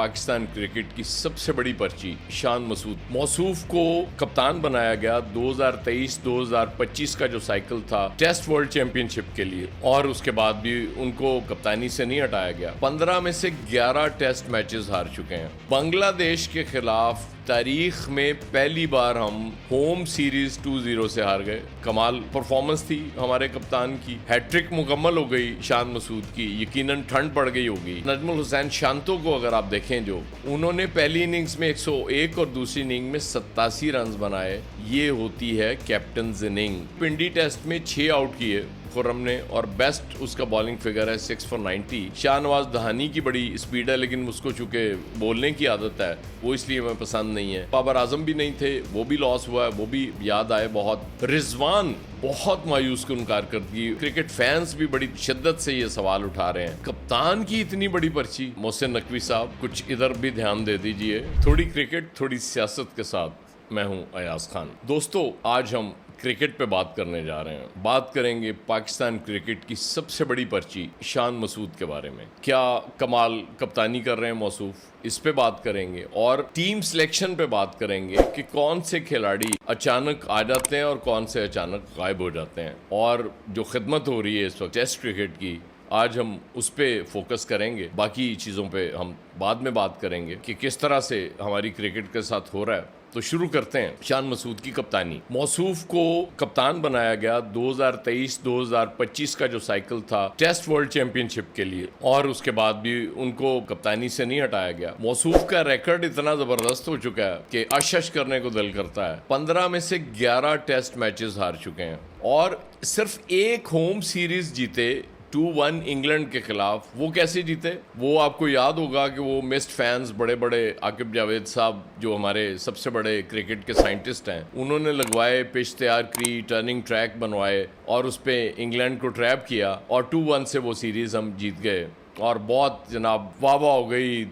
Pakistan cricket की सबसे बड़ी पर्ची शान मसूद मौसूफ को कप्तान बनाया गया 2023-2025 का जो साइकिल था टेस्ट वर्ल्ड चैंपियनशिप के लिए, और उसके बाद भी उनको कप्तानी से नहीं हटाया गया। 15 में से 11 टेस्ट मैचेस हार चुके हैं। बांग्लादेश के खिलाफ तारीख में पहली बार हम होम सीरीज 2-0 से हार गए। कमाल परफॉर्मेंस थी हमारे कप्तान की, हैट्रिक मुकम्मल हो गई शान मसूद की, यकीनन ठंड पड़ गई होगी। नजमुल हुसैन शांतो को अगर आप देखें, जो उन्होंने पहली इनिंग्स में 101 और दूसरी इनिंग में 87 रन बनाए, ये होती है कैप्टन इनिंग। पिंडी टेस्ट में 6 आउट किए खुर्रम ने, और बेस्ट उसका बॉलिंग फिगर है 6 for 90। शाहनवाज दहानी की बड़ी स्पीड है, लेकिन उसको चूंकि बोलने की आदत है वो इसलिए हमें पसंद नहीं है। बाबर आजम भी नहीं थे, वो भी लॉस हुआ है, वो भी याद आए बहुत। रिजवान बहुत मायूस कुन कारकर्दगी, क्रिकेट फैंस भी बड़ी शिद्दत से ये सवाल उठा रहे हैं, कप्तान की इतनी बड़ी पर्ची। मोहसिन नकवी साहब कुछ इधर भी ध्यान दे दीजिए। थोड़ी क्रिकेट थोड़ी सियासत के साथ मैं हूं अयाज खान। दोस्तों, आज हम क्रिकेट पे बात करने जा रहे हैं। बात करेंगे पाकिस्तान क्रिकेट की सबसे बड़ी पर्ची शान मसूद के बारे में। क्या कमाल कप्तानी कर रहे हैं मौसूफ, इस पे बात करेंगे, और टीम सिलेक्शन पे बात करेंगे कि कौन से खिलाड़ी अचानक आ जाते हैं और कौन से अचानक गायब हो जाते हैं, और जो खिदमत हो रही है इस वक्त टेस्ट क्रिकेट की, आज हम उस पर फोकस करेंगे। बाकी चीज़ों पे हम बाद में बात करेंगे कि किस तरह से हमारी क्रिकेट के साथ हो रहा है। तो शुरू करते हैं शान मसूद की कप्तानी। मौसूफ को कप्तान बनाया गया 2023-2025 का जो साइकिल था टेस्ट वर्ल्ड चैंपियनशिप के लिए, और उसके बाद भी उनको कप्तानी से नहीं हटाया गया। मौसूफ का रिकॉर्ड इतना जबरदस्त हो चुका है कि अश करने को दिल करता है। 15 में से 11 टेस्ट मैचेस हार चुके हैं, और सिर्फ एक होम सीरीज जीते 2-1 इंग्लैंड के खिलाफ। वो कैसे जीते, वो आपको याद होगा कि वो मिस्ड फैंस बड़े बड़े आकिब जावेद साहब, जो हमारे सबसे बड़े क्रिकेट के साइंटिस्ट हैं, उन्होंने लगवाए, पिच तैयार की, टर्निंग ट्रैक बनवाए, और उस पर इंग्लैंड को ट्रैप किया, और 2-1 से वो सीरीज़ हम जीत गए। और बहुत जनाब वाह वाह हो गई,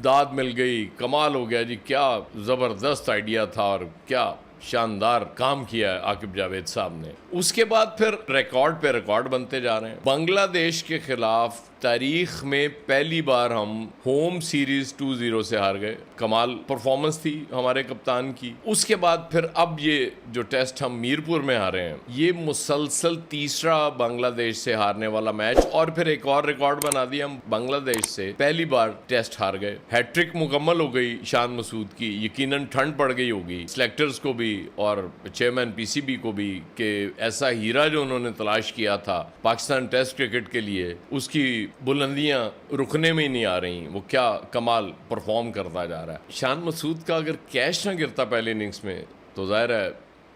दाद मिल गई, कमाल हो गया जी, क्या ज़बरदस्त आइडिया था और क्या शानदार काम किया है आकिब जावेद साहब ने। उसके बाद फिर रिकॉर्ड पे रिकॉर्ड बनते जा रहे हैं। बांग्लादेश के खिलाफ तारीख में पहली बार हम होम सीरीज 2-0 से हार गए। कमाल परफॉर्मेंस थी हमारे कप्तान की। उसके बाद फिर अब ये जो टेस्ट हम मीरपुर में हारे हैं, ये मुसलसल तीसरा बांग्लादेश से हारने वाला मैच, और फिर एक और रिकॉर्ड बना दिया, हम बांग्लादेश से पहली बार टेस्ट हार गए। हैट्रिक मुकम्मल हो गई शान मसूद की, यकीनन ठंड पड़ गई होगी सिलेक्टर्स को भी और चेयरमैन पीसीबी को भी, कि ऐसा हीरा जो उन्होंने तलाश किया था पाकिस्तान टेस्ट क्रिकेट के लिए, उसकी बुलंदियां रुकने में ही नहीं आ रही। वो क्या कमाल परफॉर्म करता जा रहा है। शान मसूद का अगर कैच ना गिरता पहले इनिंग्स में, तो जाहिर है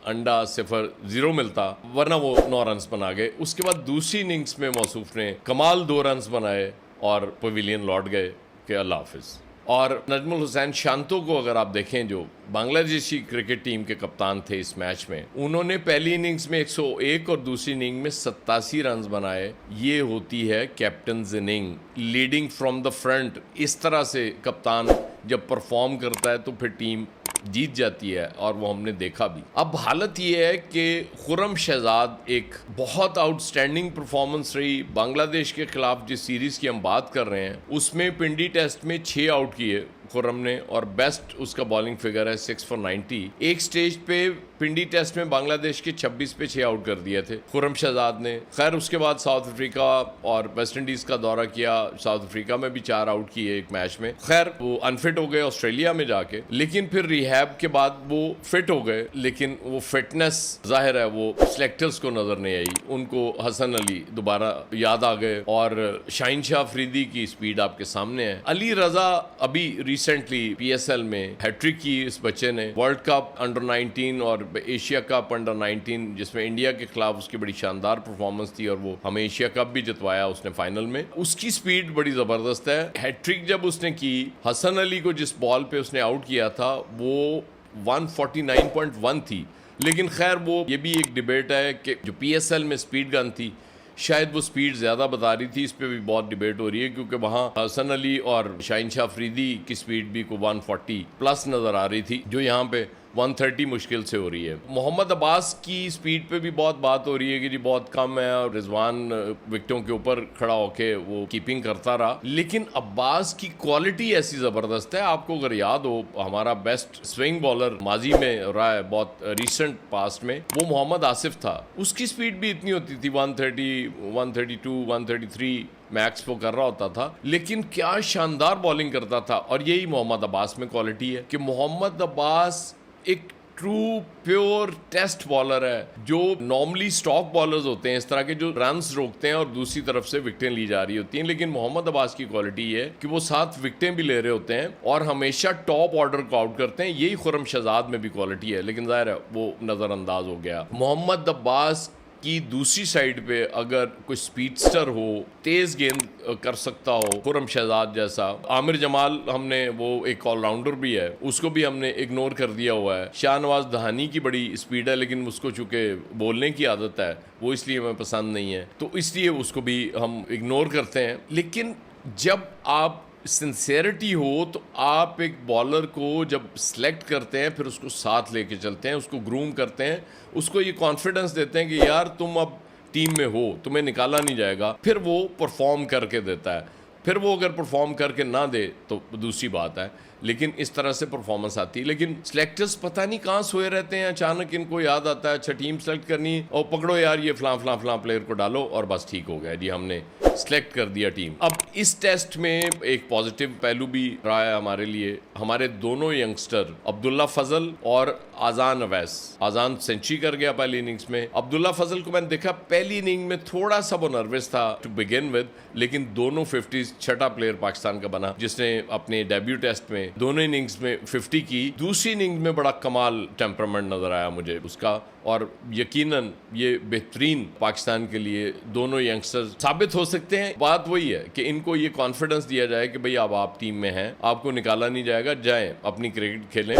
अंडा 0-0 मिलता, वरना वो 9 रन बना गए। उसके बाद दूसरी इनिंग्स में मौसूफ ने कमाल 2 रन बनाए और पवेलियन लौट गए कि अल्लाह हाफिज। और नजमुल हुसैन शांतो को अगर आप देखें, जो बांग्लादेशी क्रिकेट टीम के कप्तान थे इस मैच में, उन्होंने पहली इनिंग्स में 101 और दूसरी इनिंग में 87 रन बनाए। ये होती है captain inning, leading from the front. इस तरह से कप्तान जब परफॉर्म करता है तो फिर टीम जीत जाती है, और वो हमने देखा भी। अब हालत ये है कि खुर्रम शहजाद एक बहुत आउटस्टैंडिंग परफॉर्मेंस रही बांग्लादेश के खिलाफ। जिस सीरीज़ की हम बात कर रहे हैं, उसमें पिंडी टेस्ट में 6 आउट किए खुर्रम ने, और बेस्ट उसका बॉलिंग फिगर है 6 for 90। एक स्टेज पे पिंडी टेस्ट में बांग्लादेश के 26 पे 6 आउट कर दिए थे खुर्रम शहजाद ने। खैर उसके बाद साउथ अफ्रीका और वेस्ट इंडीज का दौरा किया, साउथ अफ्रीका में भी 4 आउट किए एक मैच में। खैर वो अनफिट हो गए ऑस्ट्रेलिया में जाके, लेकिन फिर रिहैब के बाद वो फिट हो गए, लेकिन वो फिटनेस जाहिर है वो सिलेक्टर्स को नजर नहीं आई। उनको हसन अली दोबारा याद आ गए, और शाहीन शाह अफरीदी की स्पीड आपके सामने है। अली रजा अभी रिसेंटली पीएसएल में हैट्रिक की इस बच्चे ने। वर्ल्ड कप अंडर 19 और एशिया कप अंडर 19, जिसमें इंडिया के खिलाफ उसकी बड़ी शानदार परफॉर्मेंस थी, और वो हमें एशिया कप भी जितवाया उसने फाइनल में। उसकी स्पीड बड़ी जबरदस्त है। हैट्रिक जब उसने की, हसन अली को जिस बॉल पे उसने आउट किया था वो 149.1 थी। लेकिन खैर वो ये भी एक डिबेट है कि जो पीएसएल में स्पीड गन थी, शायद वो स्पीड ज़्यादा बता रही थी। इस पे भी बहुत डिबेट हो रही है, क्योंकि वहाँ हसन अली और शाहीन शाह अफरीदी की स्पीड भी को 140 प्लस नज़र आ रही थी, जो यहाँ पे 130 मुश्किल से हो रही है। मोहम्मद अब्बास की स्पीड पे भी बहुत बात हो रही है कि जी बहुत कम है, और रिजवान विकेटों के ऊपर खड़ा होके वो कीपिंग करता रहा, लेकिन अब्बास की क्वालिटी ऐसी ज़बरदस्त है। आपको अगर याद हो, हमारा बेस्ट स्विंग बॉलर माजी में रहा है बहुत रिसेंट पास्ट में, वो मोहम्मद आसिफ था। उसकी स्पीड भी इतनी होती थी 130, 132, 133 मैक्स वो कर रहा होता था, लेकिन क्या शानदार बॉलिंग करता था। और यही मोहम्मद अब्बास में क्वालिटी है कि मोहम्मद अब्बास एक ट्रू प्योर टेस्ट बॉलर है, जो नॉर्मली स्टॉक बॉलर्स होते हैं इस तरह के जो रन्स रोकते हैं और दूसरी तरफ से विकेटें ली जा रही होती हैं, लेकिन मोहम्मद अब्बास की क्वालिटी है कि वो 7 विकेटें भी ले रहे होते हैं और हमेशा टॉप ऑर्डर को आउट करते हैं। यही खुर्रम शहजाद में भी क्वालिटी है, लेकिन जाहिर है वो नज़रअंदाज हो गया। मोहम्मद अब्बास की दूसरी साइड पे अगर कोई स्पीडस्टर हो, तेज गेंद कर सकता हो, खुर्रम शहजाद जैसा, आमिर जमाल हमने, वो एक ऑलराउंडर भी है, उसको भी हमने इग्नोर कर दिया हुआ है। शाहनवाज दहानी की बड़ी स्पीड है, लेकिन उसको चूंकि बोलने की आदत है वो इसलिए हमें पसंद नहीं है, तो इसलिए उसको भी हम इग्नोर करते हैं। लेकिन जब आप सिंसेरिटी हो तो आप एक बॉलर को जब सिलेक्ट करते हैं, फिर उसको साथ लेके चलते हैं, उसको ग्रूम करते हैं, उसको ये कॉन्फिडेंस देते हैं कि यार तुम अब टीम में हो, तुम्हें निकाला नहीं जाएगा, फिर वो परफॉर्म करके देता है। फिर वो अगर परफॉर्म करके ना दे तो दूसरी बात है, लेकिन इस तरह से परफॉर्मेंस आती है। लेकिन सिलेक्टर्स पता नहीं कहाँ सोए रहते हैं, अचानक इनको याद आता है अच्छा टीम सेलेक्ट करनी और पकड़ो यार ये फलां प्लेयर को डालो और बस ठीक हो गया जी, हमने सेलेक्ट कर दिया टीम। अब इस टेस्ट में एक पॉजिटिव पहलू भी रहा है हमारे लिए, हमारे दोनों यंगस्टर अब्दुल्ला फजल और आजान अवैस। आजान सेंचुरी कर गया पहली इनिंग्स में। अब्दुल्ला फजल को मैंने देखा पहली इनिंग में थोड़ा सा वो नर्वस था टू बिगिन विद, लेकिन दोनों 50 छठा प्लेयर पाकिस्तान का बना जिसने अपने डेब्यू टेस्ट में दोनों इनिंग्स में 50 की। दूसरी इनिंग में बड़ा कमाल टेम्परामेंट नजर आया मुझे उसका, और यकीनन ये बेहतरीन पाकिस्तान के लिए दोनों यंगस्टर्स साबित हो सकते हैं। बात वही है कि इनको ये कॉन्फिडेंस दिया जाए कि भाई अब आप टीम में हैं, आपको निकाला नहीं जाएगा, जाएं अपनी क्रिकेट खेलें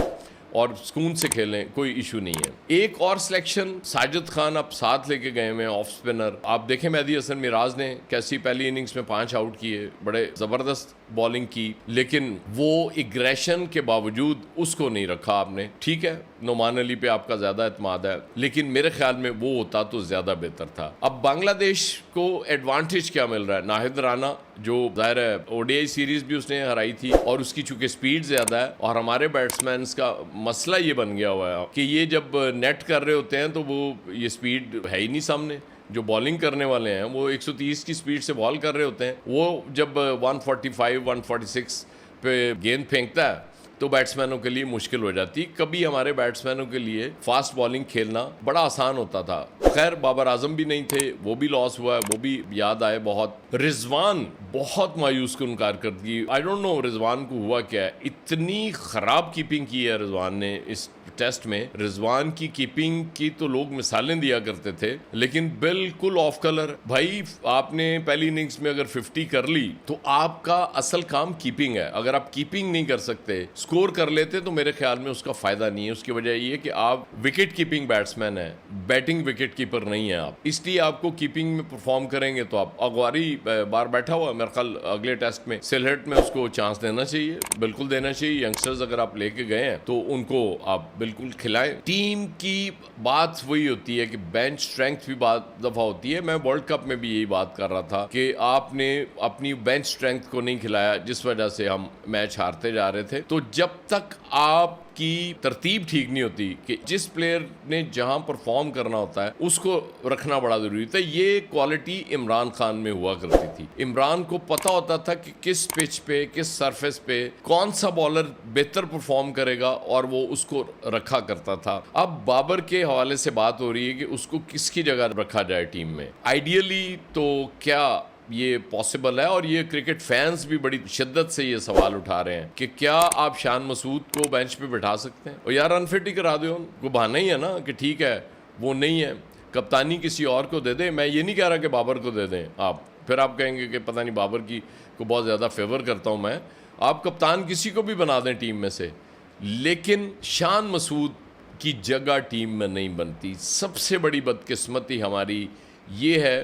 और सुकून से खेलें, कोई इशू नहीं है। एक और सिलेक्शन साजिद खान आप साथ लेके गए हुए हैं, ऑफ स्पिनर। आप देखें मेहदी हसन मिराज ने कैसी पहली इनिंग्स में 5 आउट किए, बड़े ज़बरदस्त बॉलिंग की, लेकिन वो एग्रेशन के बावजूद उसको नहीं रखा आपने। ठीक है, नुमान अली पे आपका ज़्यादा एतमाद है, लेकिन मेरे ख्याल में वो होता तो ज़्यादा बेहतर था। अब बांग्लादेश को एडवांटेज क्या मिल रहा है? नाहिद राना, जो जाहिर है ओडीआई सीरीज भी उसने हराई थी और उसकी चूंकि स्पीड ज़्यादा है, और हमारे बैट्समैन का मसला ये बन गया हुआ है कि ये जब नेट कर रहे होते हैं तो वो ये स्पीड है ही नहीं सामने। जो बॉलिंग करने वाले हैं वो 130 की स्पीड से बॉल कर रहे होते हैं, वो जब 145, 146 पे गेंद फेंकता है तो बैट्समैनों के लिए मुश्किल हो जाती। कभी हमारे बैट्समैनों के लिए फास्ट बॉलिंग खेलना बड़ा आसान होता था। खैर बाबर आजम भी नहीं थे, वो भी लॉस हुआ है, वो भी याद आए बहुत। रिजवान बहुत मायूस कुन कारकर्दगी, आई डोंट नो रिजवान को हुआ क्या है, इतनी खराब कीपिंग की है रिजवान ने इस टेस्ट में। रिजवान की कीपिंग की तो लोग मिसालें दिया करते थे, लेकिन बिल्कुल ऑफ कलर। भाई आपने पहली इनिंग्स में अगर 50 कर ली तो आपका असल काम कीपिंग है। अगर आप कीपिंग नहीं कर सकते, स्कोर कर लेते, तो मेरे ख्याल में उसका फायदा नहीं है। उसकी वजह ये कि आप विकेट कीपिंग बैट्समैन है, बैटिंग विकेट कीपर नहीं है आप, इसलिए आपको कीपिंग में परफॉर्म करेंगे तो आप। अगवारी बार बैठा हुआ मेरे ख्याल अगले टेस्ट में सिलहट में, उसको चांस देना चाहिए, बिल्कुल देना चाहिए। यंगस्टर्स अगर आप लेके गए हैं तो उनको आप बिल्कुल खिलाएं। टीम की बात वही होती है कि बेंच स्ट्रेंथ भी बात दफा होती है। मैं वर्ल्ड कप में भी यही बात कर रहा था कि आपने अपनी बेंच स्ट्रेंथ को नहीं खिलाया, जिस वजह से हम मैच हारते जा रहे थे। तो जब तक आपकी तरतीब ठीक नहीं होती कि जिस प्लेयर ने जहां परफॉर्म करना होता है उसको रखना बड़ा जरूरी था। ये क्वालिटी इमरान खान में हुआ करती थी। इमरान को पता होता था कि किस पिच पे, किस सरफेस पे कौन सा बॉलर बेहतर परफॉर्म करेगा और वो उसको रखा करता था। अब बाबर के हवाले से बात हो रही है कि उसको किसकी जगह रखा जाए टीम में। आइडियली तो क्या ये पॉसिबल है? और ये क्रिकेट फैंस भी बड़ी शिद्दत से ये सवाल उठा रहे हैं कि क्या आप शान मसूद को बेंच पे बिठा सकते हैं? और यार अनफिट ही करा दो, उनको बहाना ही है ना कि ठीक है वो नहीं है, कप्तानी किसी और को दे दें। मैं ये नहीं कह रहा कि बाबर को दे दें आप, फिर आप कहेंगे कि पता नहीं बाबर की को बहुत ज़्यादा फेवर करता हूँ मैं। आप कप्तान किसी को भी बना दें टीम में से, लेकिन शान मसूद की जगह टीम में नहीं बनती। सबसे बड़ी बदकिस्मती हमारी ये है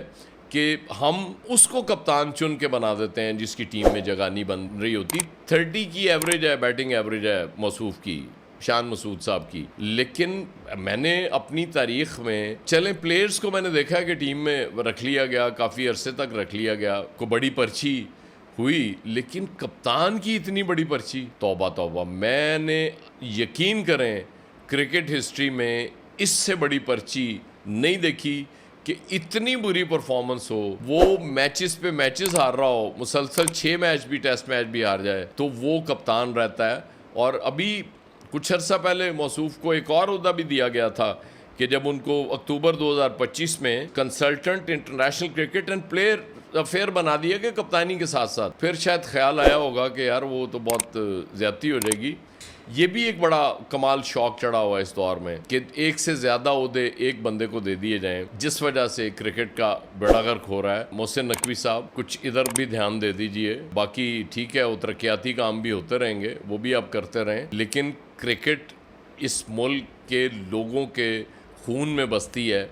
कि हम उसको कप्तान चुन के बना देते हैं जिसकी टीम में जगह नहीं बन रही होती। 30 की एवरेज है, बैटिंग एवरेज है मौसूफ की, शान मसूद साहब की। लेकिन मैंने अपनी तारीख में चले प्लेयर्स को मैंने देखा कि टीम में रख लिया गया, काफ़ी अरसे तक रख लिया गया, को बड़ी पर्ची हुई, लेकिन कप्तान की इतनी बड़ी पर्ची, तौबा तौबा। मैंने यकीन करें क्रिकेट हिस्ट्री में इससे बड़ी पर्ची नहीं देखी कि इतनी बुरी परफॉर्मेंस हो, वो मैचेस पे मैचेस हार रहा हो, मुसलसल 6 मैच भी, टेस्ट मैच भी हार जाए, तो वो कप्तान रहता है। और अभी कुछ अर्सा पहले मौसूफ को एक और ओहदा भी दिया गया था कि जब उनको अक्टूबर 2025 में consultant international cricket and player affair बना दिया कि कप्तानी के साथ साथ, फिर शायद ख्याल आया होगा कि यार वो तो बहुत ज़्यादती हो जाएगी। ये भी एक बड़ा कमाल शौक चढ़ा हुआ है इस दौर में कि एक से ज़्यादा ओहदे एक बंदे को दे दिए जाएं, जिस वजह से क्रिकेट का बेड़ा गर्क हो रहा है। मोहसिन नकवी साहब कुछ इधर भी ध्यान दे दीजिए। बाकी ठीक है, वो तरक्याती काम भी होते रहेंगे, वो भी आप करते रहें, लेकिन क्रिकेट इस मुल्क के लोगों के खून में बसती है।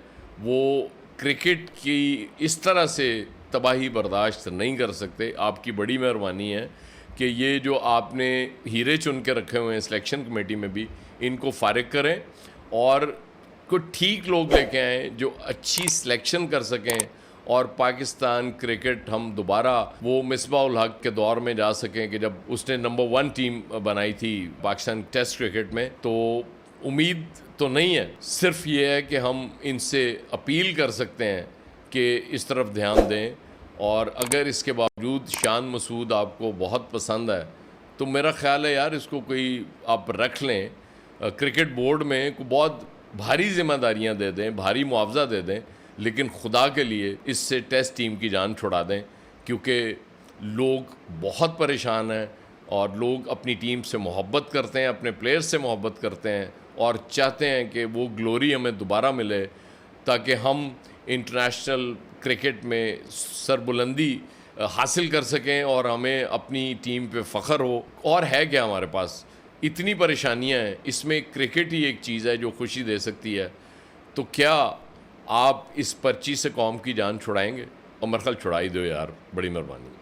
वो क्रिकेट की इस तरह से तबाही बर्दाश्त नहीं कर सकते। आपकी बड़ी मेहरबानी है कि ये जो आपने हीरे चुन के रखे हुए हैं सिलेक्शन कमेटी में भी, इनको फारिग करें और कुछ ठीक लोग लेके आएँ जो अच्छी सिलेक्शन कर सकें और पाकिस्तान क्रिकेट हम दोबारा वो मिसबाह उल हक के दौर में जा सकें कि जब उसने नंबर 1 टीम बनाई थी पाकिस्तान टेस्ट क्रिकेट में। तो उम्मीद तो नहीं है, सिर्फ ये है कि हम इनसे अपील कर सकते हैं कि इस तरफ ध्यान दें। और अगर इसके बावजूद शान मसूद आपको बहुत पसंद है तो मेरा ख्याल है यार इसको कोई आप रख लें, क्रिकेट बोर्ड में को बहुत भारी जिम्मेदारियां दे दें, भारी मुआवजा दे दें, लेकिन खुदा के लिए इससे टेस्ट टीम की जान छुड़ा दें, क्योंकि लोग बहुत परेशान हैं और लोग अपनी टीम से मोहब्बत करते हैं, अपने प्लेयर्स से मोहब्बत करते हैं और चाहते हैं कि वो ग्लोरी हमें दोबारा मिले ताकि हम इंटरनेशनल क्रिकेट में सरबुलंदी हासिल कर सकें और हमें अपनी टीम पे फ़ख्र हो। और है क्या हमारे पास, इतनी परेशानियां हैं, इसमें क्रिकेट ही एक चीज़ है जो खुशी दे सकती है। तो क्या आप इस पर्ची से कौम की जान छुड़ाएंगे? और मेरे ख्याल छुड़ा ही दो यार, बड़ी मेहरबानी।